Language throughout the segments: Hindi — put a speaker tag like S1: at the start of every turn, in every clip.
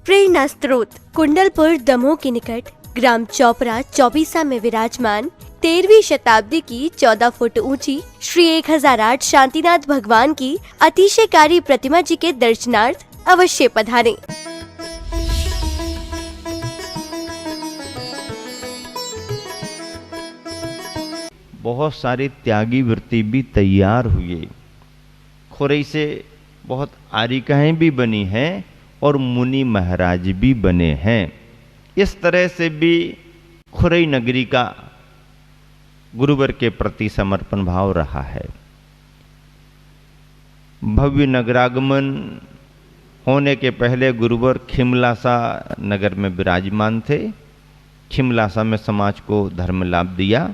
S1: प्रेरणा स्त्रोत कुंडलपुर दमोह के निकट ग्राम चौपरा चौबीसा में विराजमान 13वीं शताब्दी की 14 फुट ऊंची श्री 1008 शांतिनाथ भगवान की अतिशयकारी प्रतिमा जी के दर्शनार्थ अवश्य पधारें।
S2: बहुत सारी त्यागी वृत्ति भी तैयार हुए। खुरई से बहुत आरिकाएं भी बनी हैं और मुनि महाराज भी बने हैं। इस तरह से भी खुरई नगरी का गुरुवर के प्रति समर्पण भाव रहा है। भव्य नगरागमन होने के पहले गुरुवर खिमलासा नगर में विराजमान थे। खिमलासा में समाज को धर्म लाभ दिया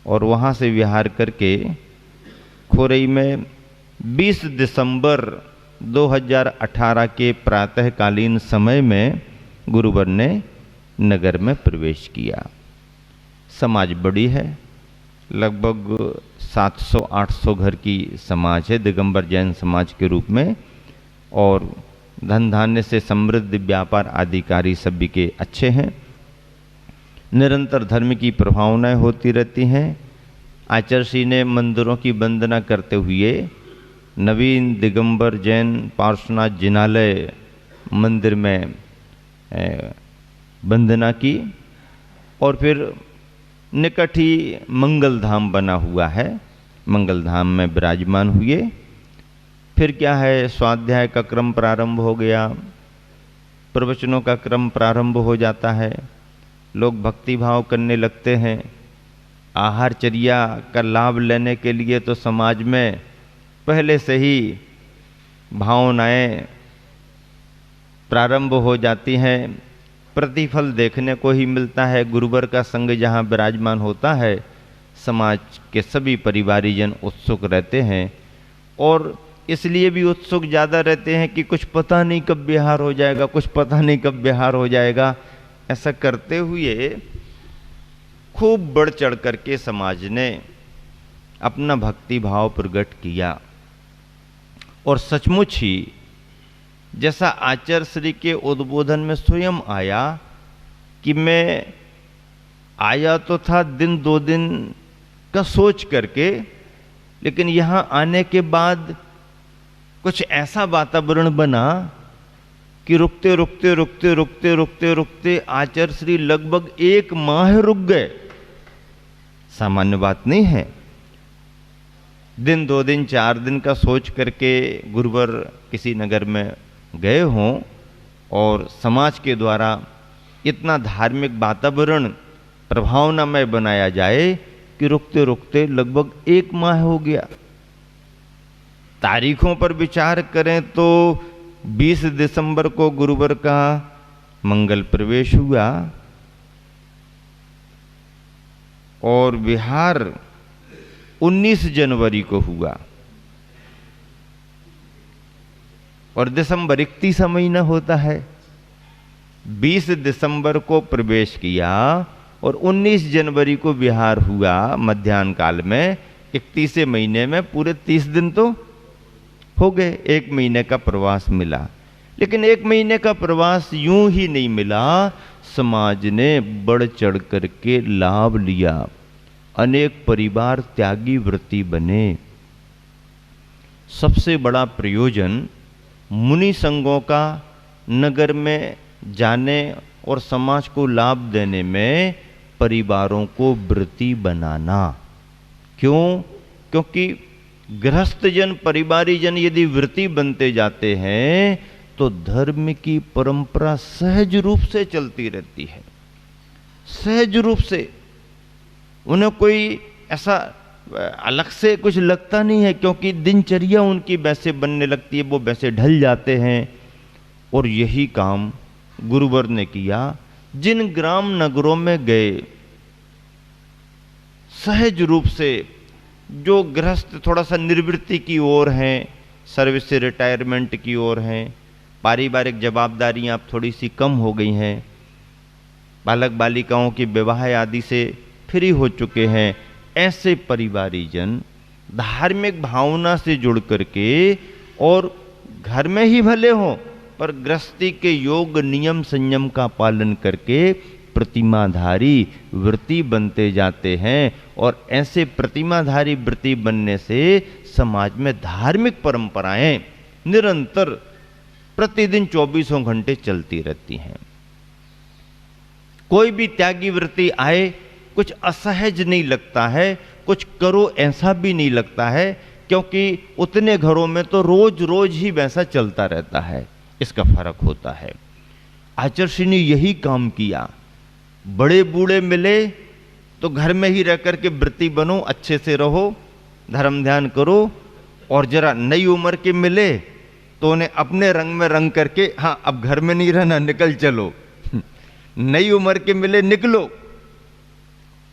S2: और वहाँ से विहार करके खुरई में 20 दिसंबर 2018 के प्रातःकालीन समय में गुरुवर ने नगर में प्रवेश किया। समाज बड़ी है, लगभग 700-800 घर की समाज है दिगंबर जैन समाज के रूप में, और धन धान्य से समृद्ध व्यापार आदि कार्य सभी के अच्छे हैं। निरंतर धर्म की प्रभावनाएं होती रहती हैं। आचार्य ने मंदिरों की वंदना करते हुए नवीन दिगंबर जैन पार्श्वनाथ जिनालय मंदिर में वंदना की और फिर निकट ही मंगल धाम बना हुआ है, मंगल धाम में विराजमान हुए। फिर क्या है, स्वाध्याय का क्रम प्रारंभ हो गया, प्रवचनों का क्रम प्रारंभ हो जाता है, लोग भक्ति भाव करने लगते हैं। आहारचर्या का लाभ लेने के लिए तो समाज में पहले से ही भावनाएं प्रारंभ हो जाती हैं। प्रतिफल देखने को ही मिलता है। गुरुवर का संग जहाँ विराजमान होता है, समाज के सभी परिवारीजन उत्सुक रहते हैं और इसलिए भी उत्सुक ज़्यादा रहते हैं कि कुछ पता नहीं कब बिहार हो जाएगा, कुछ पता नहीं कब बिहार हो जाएगा। ऐसा करते हुए खूब बढ़ चढ़ करके समाज ने अपना भक्ति भाव प्रकट किया और सचमुच ही जैसा आचार्य श्री के उद्बोधन में स्वयं आया कि मैं आया तो था दिन दो दिन का सोच करके, लेकिन यहाँ आने के बाद कुछ ऐसा वातावरण बना कि रुकते रुकते रुकते रुकते रुकते रुकते आचार्य श्री लगभग 1 माह रुक गए। सामान्य बात नहीं है। दिन 2 दिन 4 दिन का सोच करके गुरुवर किसी नगर में गए हों और समाज के द्वारा इतना धार्मिक वातावरण प्रभावनामय बनाया जाए कि रुकते रुकते लगभग 1 माह हो गया। तारीखों पर विचार करें तो 20 दिसंबर को गुरुवर का मंगल प्रवेश हुआ और विहार 19 जनवरी को हुआ और दिसंबर 31 महीना होता है। 20 दिसंबर को प्रवेश किया और 19 जनवरी को विहार हुआ मध्याह्न काल में। 31 महीने में पूरे 30 दिन तो हो गए। 1 महीने का प्रवास मिला, लेकिन 1 महीने का प्रवास यूं ही नहीं मिला। समाज ने बढ़ चढ़ करके लाभ लिया। अनेक परिवार त्यागी वृत्ति बने। सबसे बड़ा प्रयोजन मुनि संघों का नगर में जाने और समाज को लाभ देने में परिवारों को वृत्ति बनाना। क्यों? क्योंकि गृहस्थ जन परिवारी जन यदि वृत्ति बनते जाते हैं तो धर्म की परंपरा सहज रूप से चलती रहती है। सहज रूप से उन्हें कोई ऐसा अलग से कुछ लगता नहीं है, क्योंकि दिनचर्या उनकी वैसे बनने लगती है, वो वैसे ढल जाते हैं। और यही काम गुरुवर ने किया। जिन ग्राम नगरों में गए, सहज रूप से जो गृहस्थ थोड़ा सा निवृत्ति की ओर हैं, सर्विस से रिटायरमेंट की ओर हैं, पारिवारिक जवाबदारियां अब थोड़ी सी कम हो गई हैं, बालक बालिकाओं के विवाह आदि से फ्री हो चुके हैं, ऐसे परिवारीजन धार्मिक भावना से जुड़ करके और घर में ही भले हों पर गृहस्थी के योग नियम संयम का पालन करके प्रतिमाधारी व्रती बनते जाते हैं। और ऐसे प्रतिमाधारी व्रती बनने से समाज में धार्मिक परंपराएं निरंतर प्रतिदिन 24 घंटे चलती रहती हैं। कोई भी त्यागी व्रती आए कुछ असहज नहीं लगता है, कुछ करो ऐसा भी नहीं लगता है, क्योंकि उतने घरों में तो रोज रोज ही वैसा चलता रहता है। इसका फर्क होता है। आचर्षि ने यही काम किया। बड़े बूढ़े मिले तो घर में ही रह करके व्रती बनो, अच्छे से रहो, धर्म ध्यान करो। और जरा नई उम्र के मिले तो उन्हें अपने रंग में रंग करके, हाँ अब घर में नहीं रहना, निकल चलो। नई उम्र के मिले, निकलो।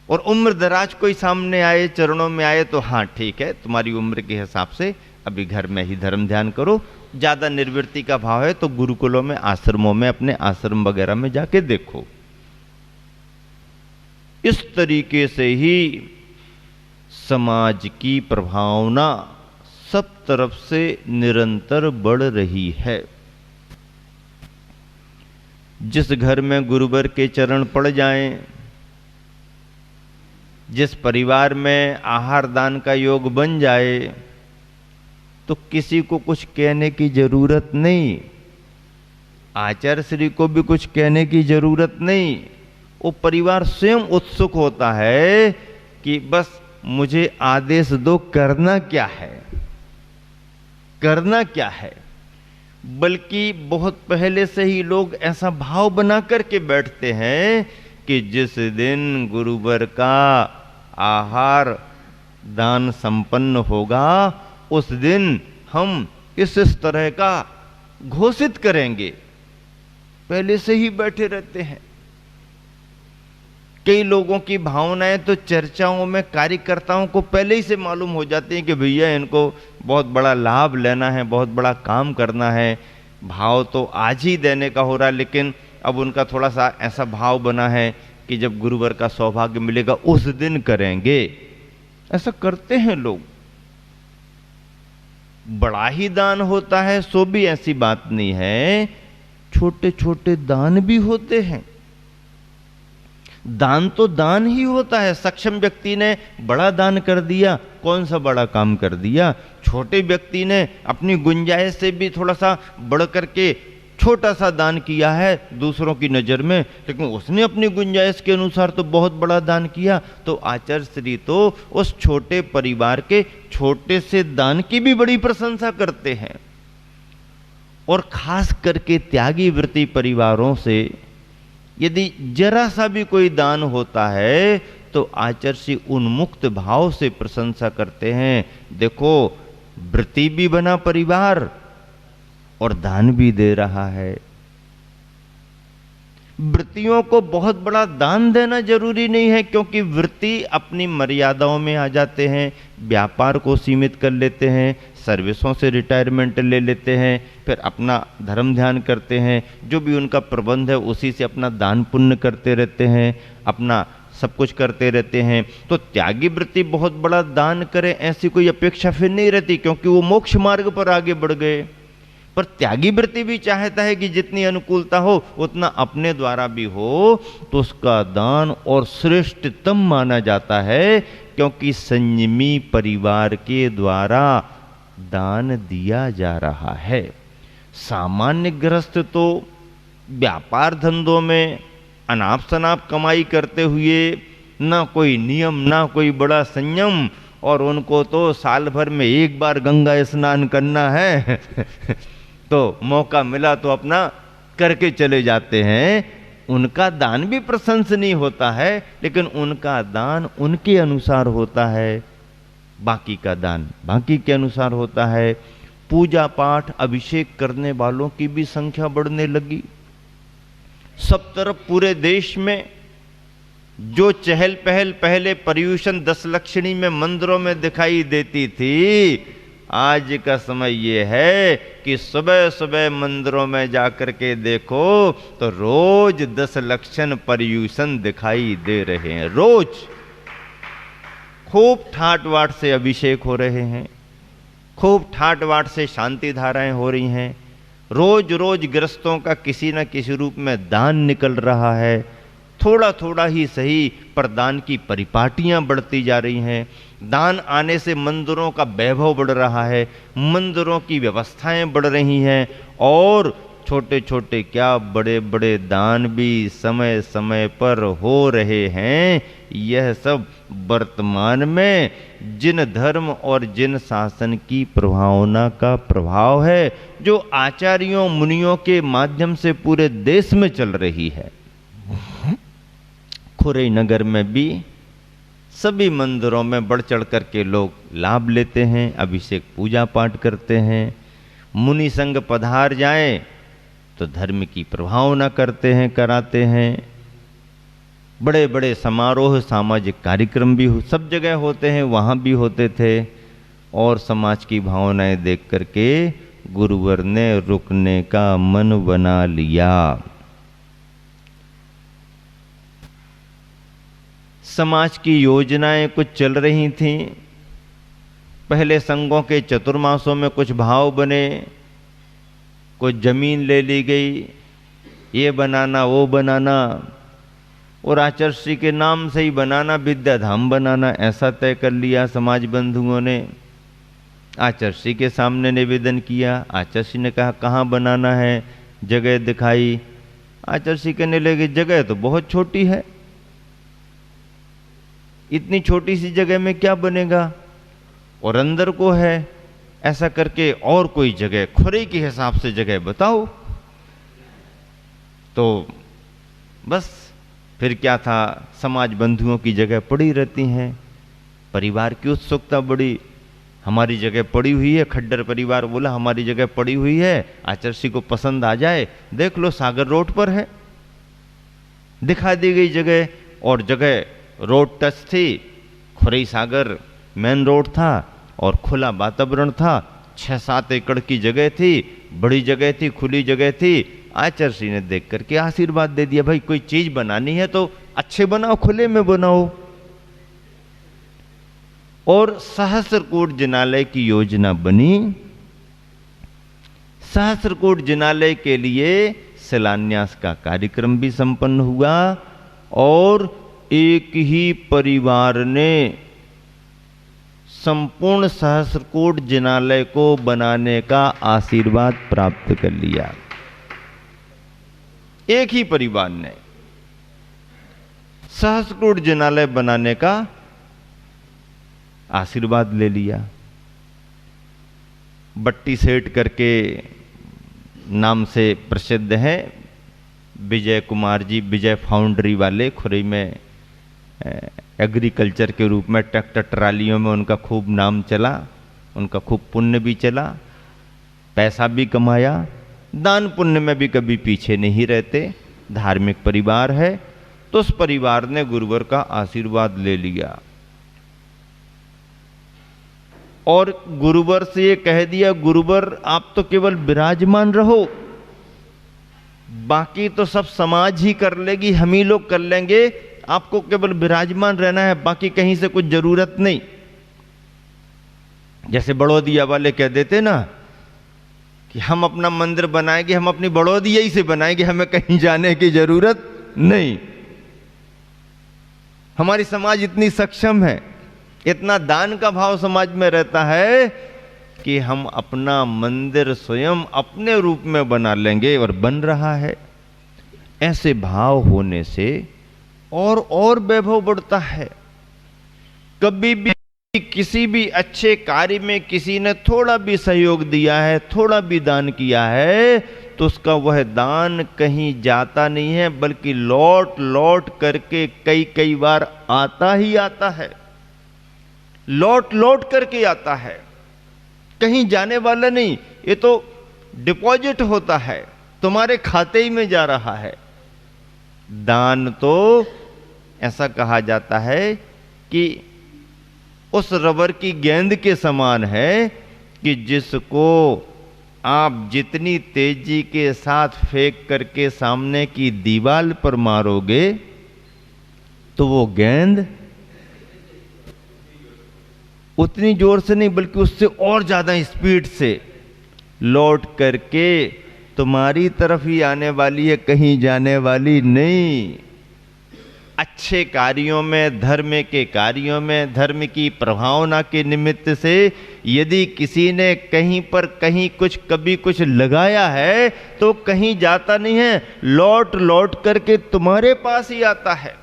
S2: और उम्र दराज कोई सामने आए, चरणों में आए तो हाँ ठीक है, तुम्हारी उम्र के हिसाब से अभी घर में ही धर्म ध्यान करो। ज्यादा निर्वृत्ति का भाव है तो गुरुकुलों में, आश्रमों में, अपने आश्रम वगैरह में जाके देखो। इस तरीके से ही समाज की प्रभावना सब तरफ से निरंतर बढ़ रही है। जिस घर में गुरुवर के चरण पड़ जाएं, जिस परिवार में आहार दान का योग बन जाए, तो किसी को कुछ कहने की जरूरत नहीं, आचार्य श्री को भी कुछ कहने की जरूरत नहीं। वो परिवार स्वयं उत्सुक होता है कि बस मुझे आदेश दो, करना क्या है, करना क्या है। बल्कि बहुत पहले से ही लोग ऐसा भाव बना करके बैठते हैं कि जिस दिन गुरुवर का आहार दान संपन्न होगा उस दिन हम इस तरह का घोषित करेंगे। पहले से ही बैठे रहते हैं। कई लोगों की भावनाएं तो चर्चाओं में कार्यकर्ताओं को पहले ही से मालूम हो जाती हैं कि भैया इनको बहुत बड़ा लाभ लेना है, बहुत बड़ा काम करना है। भाव तो आज ही देने का हो रहा है, लेकिन अब उनका थोड़ा सा ऐसा भाव बना है कि जब गुरुवर का सौभाग्य मिलेगा उस दिन करेंगे। ऐसा करते हैं लोग। बड़ा ही दान होता है सो भी ऐसी बात नहीं है, छोटे छोटे दान भी होते हैं। दान तो दान ही होता है। सक्षम व्यक्ति ने बड़ा दान कर दिया, कौन सा बड़ा काम कर दिया। छोटे व्यक्ति ने अपनी गुंजाइश से भी थोड़ा सा बढ़ करके छोटा सा दान किया है दूसरों की नजर में, लेकिन उसने अपनी गुंजाइश के अनुसार तो बहुत बड़ा दान किया। तो आचार्य श्री तो उस छोटे परिवार के छोटे से दान की भी बड़ी प्रशंसा करते हैं। और खास करके त्यागी व्रती परिवारों से यदि जरा सा भी कोई दान होता है तो आचार्य श्री उन्मुक्त भाव से प्रशंसा करते हैं। देखो, व्रती भी बना परिवार और दान भी दे रहा है। वृत्तियों को बहुत बड़ा दान देना जरूरी नहीं है, क्योंकि वृत्ति अपनी मर्यादाओं में आ जाते हैं, व्यापार को सीमित कर लेते हैं, सर्विसों से रिटायरमेंट ले लेते हैं, फिर अपना धर्म ध्यान करते हैं, जो भी उनका प्रबंध है उसी से अपना दान पुण्य करते रहते हैं, अपना सब कुछ करते रहते हैं। तो त्यागी वृत्ति बहुत बड़ा दान करे ऐसी कोई अपेक्षा फिर नहीं रहती, क्योंकि वो मोक्ष मार्ग पर आगे बढ़ गए। पर त्यागी वृत्ति भी चाहता है कि जितनी अनुकूलता हो उतना अपने द्वारा भी हो, तो उसका दान और श्रेष्ठतम माना जाता है, क्योंकि संयमी परिवार के द्वारा दान दिया जा रहा है। सामान्य गृहस्थ तो व्यापार धंधों में अनाप शनाप कमाई करते हुए ना कोई नियम ना कोई बड़ा संयम, और उनको तो साल भर में एक बार गंगा स्नान करना है तो मौका मिला तो अपना करके चले जाते हैं। उनका दान भी प्रशंसनीय होता है, लेकिन उनका दान उनके अनुसार होता है, बाकी का दान बाकी के अनुसार होता है। पूजा पाठ अभिषेक करने वालों की भी संख्या बढ़ने लगी। सब तरफ पूरे देश में जो चहल पहल पहले पर्यूषण 10 लक्षणी में मंदिरों में दिखाई देती थी, आज का समय ये है कि सुबह सुबह मंदिरों में जाकर के देखो तो रोज 10 लक्षण पर्यूषण दिखाई दे रहे हैं। रोज खूब ठाट वाट से अभिषेक हो रहे हैं, खूब ठाट वाट से शांति धाराएं हो रही हैं। रोज रोज गृहस्थों का किसी न किसी रूप में दान निकल रहा है। थोड़ा थोड़ा ही सही, पर दान की परिपाटियां बढ़ती जा रही हैं। दान आने से मंदिरों का वैभव बढ़ रहा है, मंदिरों की व्यवस्थाएं बढ़ रही हैं, और छोटे छोटे क्या बड़े बड़े दान भी समय समय पर हो रहे हैं। यह सब वर्तमान में जिन धर्म और जिन शासन की प्रभावना का प्रभाव है, जो आचार्यों मुनियों के माध्यम से पूरे देश में चल रही है। खुरई नगर में भी सभी मंदिरों में बढ़ चढ़ करके लोग लाभ लेते हैं, अभिषेक पूजा पाठ करते हैं। मुनि संग पधार जाएं तो धर्म की प्रभावना करते हैं, कराते हैं। बड़े बड़े समारोह, सामाजिक कार्यक्रम भी सब जगह होते हैं, वहाँ भी होते थे। और समाज की भावनाएं देख करके गुरुवर ने रुकने का मन बना लिया। समाज की योजनाएं कुछ चल रही थीं। पहले संघों के चतुर्मासों में कुछ भाव बने, कुछ जमीन ले ली गई, ये बनाना वो बनाना, और आचर्षी के नाम से ही बनाना, विद्याधाम बनाना, ऐसा तय कर लिया समाज बंधुओं ने। आचर्षी के सामने निवेदन किया। आचर्षी ने कहा कहाँ बनाना है, जगह दिखाई। आचर्षी कहने लगे जगह तो बहुत छोटी है, इतनी छोटी सी जगह में क्या बनेगा, और अंदर को है, ऐसा करके और कोई जगह खुरई के हिसाब से जगह बताओ। तो बस फिर क्या था, समाज बंधुओं की जगह पड़ी रहती हैं। परिवार की उत्सुकता बढ़ी, हमारी जगह पड़ी हुई है। खड्डर परिवार बोला हमारी जगह पड़ी हुई है, आचर्षी को पसंद आ जाए, देख लो सागर रोड पर है। दिखा दी गई जगह, और जगह रोड टच थी। खुरई सागर मेन रोड था और खुला वातावरण था। 6-7 एकड़ की जगह थी, बड़ी जगह थी, खुली जगह थी। आचर्षी ने देख करके आशीर्वाद दे दिया, भाई कोई चीज बनानी है तो अच्छे बनाओ, खुले में बनाओ। और सहस्रकूट जिनालय की योजना बनी। सहस्रकूट जिनालय के लिए शिलान्यास का कार्यक्रम भी संपन्न हुआ, और एक ही परिवार ने संपूर्ण सहस्रकूट जिनालय को बनाने का आशीर्वाद प्राप्त कर लिया। एक ही परिवार ने सहस्रकूट जिनालय बनाने का आशीर्वाद ले लिया। बट्टी सेठ करके नाम से प्रसिद्ध है विजय कुमार जी, विजय फाउंड्री वाले। खुरई में एग्रीकल्चर के रूप में ट्रैक्टर ट्रालियों में उनका खूब नाम चला, उनका खूब पुण्य भी चला, पैसा भी कमाया। दान पुण्य में भी कभी पीछे नहीं रहते, धार्मिक परिवार है। तो उस परिवार ने गुरुवर का आशीर्वाद ले लिया और गुरुवर से ये कह दिया, गुरुवर आप तो केवल विराजमान रहो, बाकी तो सब समाज ही कर लेगी, हम ही लोग कर लेंगे, आपको केवल विराजमान रहना है, बाकी कहीं से कुछ जरूरत नहीं। जैसे बड़ौदिया वाले कह देते ना कि हम अपना मंदिर बनाएंगे, हम अपनी बड़ौदिया ही से बनाएंगे, हमें कहीं जाने की जरूरत नहीं। हमारी समाज इतनी सक्षम है, इतना दान का भाव समाज में रहता है कि हम अपना मंदिर स्वयं अपने रूप में बना लेंगे, और बन रहा है। ऐसे भाव होने से और वैभव बढ़ता है। कभी भी किसी भी अच्छे कार्य में किसी ने थोड़ा भी सहयोग दिया है, थोड़ा भी दान किया है, तो उसका वह दान कहीं जाता नहीं है, बल्कि लौट लौट करके कई बार आता ही आता है, लौट लौट करके आता है, कहीं जाने वाला नहीं। ये तो डिपॉजिट होता है, तुम्हारे खाते ही में जा रहा है। दान तो ऐसा कहा जाता है कि उस रबर की गेंद के समान है कि जिसको आप जितनी तेजी के साथ फेंक करके सामने की दीवार पर मारोगे तो वो गेंद उतनी जोर से नहीं बल्कि उससे और ज्यादा स्पीड से लौट करके तुम्हारी तरफ ही आने वाली है, कहीं जाने वाली नहीं। अच्छे कार्यों में, धर्म के कार्यों में, धर्म की प्रभावना के निमित्त से यदि किसी ने कहीं पर कहीं कुछ कभी कुछ लगाया है तो कहीं जाता नहीं है, लौट लौट करके तुम्हारे पास ही आता है।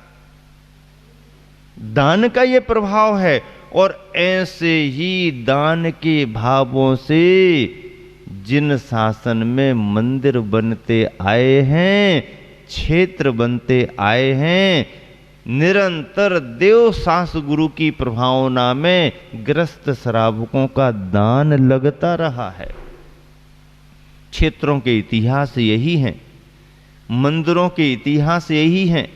S2: दान का ये प्रभाव है। और ऐसे ही दान के भावों से जिन शासन में मंदिर बनते आए हैं, क्षेत्र बनते आए हैं, निरंतर देव सास गुरु की प्रभावना में ग्रस्त श्रावकों का दान लगता रहा है। क्षेत्रों के इतिहास यही हैं, मंदिरों के इतिहास यही हैं,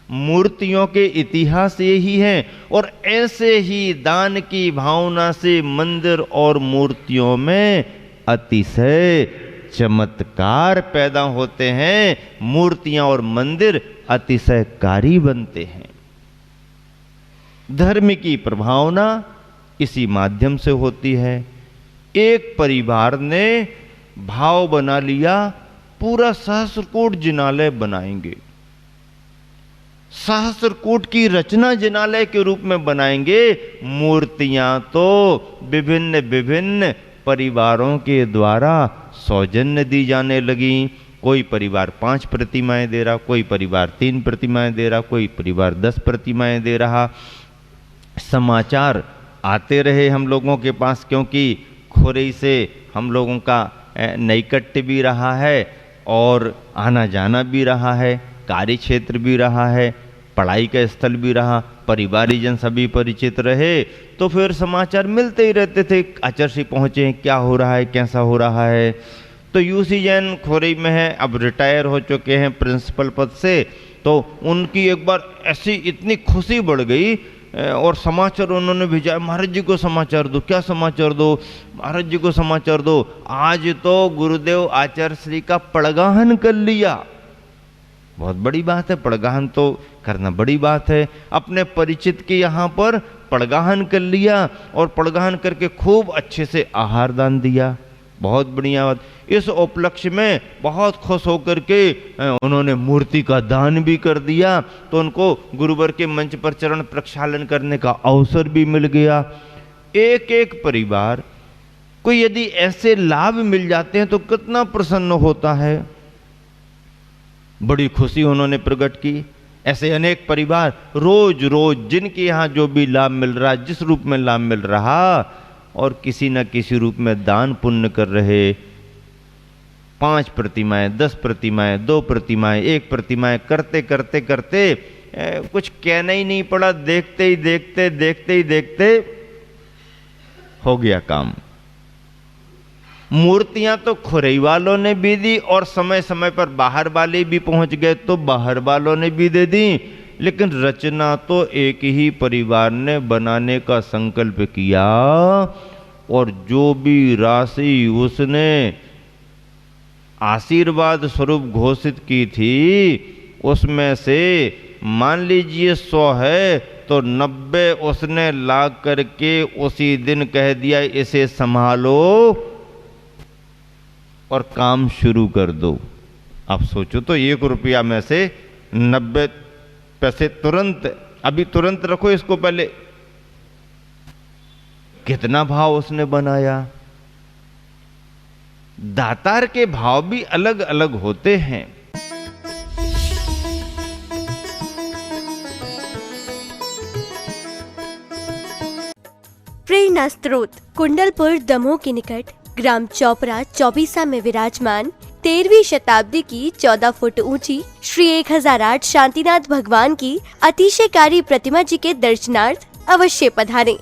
S2: मूर्तियों के इतिहास यही हैं। और ऐसे ही दान की भावना से मंदिर और मूर्तियों में अतिशय चमत्कार पैदा होते हैं। मूर्तियां और मंदिर अतिशयकारी बनते हैं। धर्म की प्रभावना इसी माध्यम से होती है। एक परिवार ने भाव बना लिया, पूरा सहस्रकूट जिनालय बनाएंगे, सहस्रकूट की रचना जिनालय के रूप में बनाएंगे। मूर्तियां तो विभिन्न विभिन्न परिवारों के द्वारा सौजन्य दी जाने लगी। कोई परिवार 5 प्रतिमाएं दे रहा, कोई परिवार 3 प्रतिमाएं दे रहा, कोई परिवार 10 प्रतिमाएं दे रहा। समाचार आते रहे हम लोगों के पास, क्योंकि खुरई से हम लोगों का नैकट्य भी रहा है और आना जाना भी रहा है, कार्य क्षेत्र भी रहा है, पढ़ाई का स्थल भी रहा, परिवारीजन सभी परिचित रहे। तो फिर समाचार मिलते ही रहते थे, आचार्य पहुँचे, क्या हो रहा है, कैसा हो रहा है। तो यूसी जैन खोरई में है, अब रिटायर हो चुके हैं प्रिंसिपल पद से। तो उनकी एक बार ऐसी इतनी खुशी बढ़ गई और समाचार उन्होंने भेजा, महाराज जी को समाचार दो। क्या समाचार दो? महाराज जी को समाचार दो, आज तो गुरुदेव आचार्य श्री का पड़गाहन कर लिया। बहुत बड़ी बात है, पड़गाहन तो करना बड़ी बात है। अपने परिचित के यहाँ पर पड़गाहन कर लिया और पड़गाहन करके खूब अच्छे से आहार दान दिया। बहुत बढ़िया बात। इस उपलक्ष्य में बहुत खुश होकर के उन्होंने मूर्ति का दान भी कर दिया। तो उनको गुरुवर के मंच पर चरण प्रक्षालन करने का अवसर भी मिल गया। एक एक परिवार को यदि ऐसे लाभ मिल जाते हैं तो कितना प्रसन्न होता है। बड़ी खुशी उन्होंने प्रकट की। ऐसे अनेक परिवार रोज रोज जिनके यहाँ जो भी लाभ मिल रहा, जिस रूप में लाभ मिल रहा, और किसी न किसी रूप में दान पुण्य कर रहे। 5 प्रतिमाएं, 10 प्रतिमाएं, 2 प्रतिमाएं, 1 प्रतिमाएं करते करते करते कुछ कहना ही नहीं पड़ा। देखते ही देखते हो गया काम। मूर्तियां तो खुरई वालों ने भी दी और समय समय पर बाहर वाले भी पहुंच गए तो बाहर वालों ने भी दे दी। लेकिन रचना तो एक ही परिवार ने बनाने का संकल्प किया और जो भी राशि उसने आशीर्वाद स्वरूप घोषित की थी उसमें से मान लीजिए 100 है तो 90 उसने ला करके उसी दिन कह दिया इसे संभालो और काम शुरू कर दो। अब सोचो तो 1 रुपया में से 90 पैसे तुरंत, अभी तुरंत रखो इसको, पहले कितना भाव उसने बनाया। दातार के भाव भी अलग अलग होते हैं।
S1: प्रेरणा स्रोत कुंडलपुर दमोह के निकट ग्राम चौपरा चौबीसा में विराजमान 13वीं शताब्दी की 14 फुट ऊंची श्री 1008 शांतिनाथ भगवान की अतिशयकारी प्रतिमा जी के दर्शनार्थ अवश्य पधारें।